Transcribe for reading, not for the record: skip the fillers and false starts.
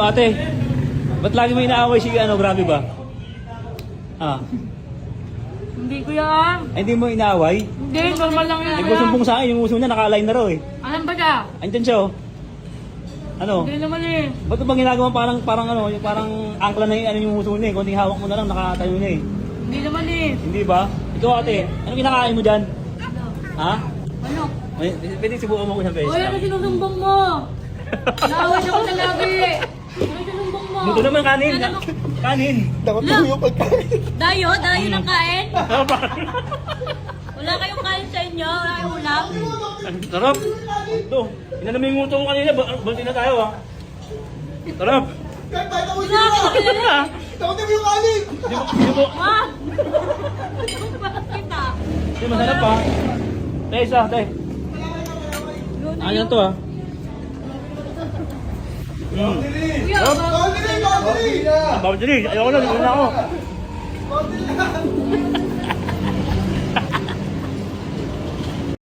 Ano ate? Ba't lagi mo inaaway si ano, grabe ba? Ah, Hindi ko yan. ay, hindi mo inaaway? Hindi, normal lang yan. Nagsusumbong sa akin, yung uso niya naka-align na raw eh. Alam ba ka? Andyan siya oh. Ano? Hindi naman eh. Ba't bang ginagawa parang ano, yung parang angkla na yung ano yung uso niya eh. Konting hawak mo na lang, nakatayo niya eh. Hindi naman eh. Hindi ba? Ikaw ate, anong kinakain mo dyan? Ha? Ano? Ay, pwede sibukan mo ko sa face. Uy, ano sinusumbong mo? Naaway ako na lagi. Ano sinusumbong mo? Luto naman kanin. Kanin. Dapat po yung pagkain. Dayo ng kain? Wala kayong kain sa inyo? Wala kayong ulam? Ang sarap. Ito, inanam yung nguto ko kanina. Banti na tayo ah. Sarap. Kahit tayo tawin Wala mo ka na. Tawin mo yung kanin. Hindi mo. Ah! Bakit kita? Hindi masarap pa. Tayo isa, tayo. Ayan to ah. Kuya, Boundary! Boundary! Bawal dali, ayoko na, dito na ako. Boundary!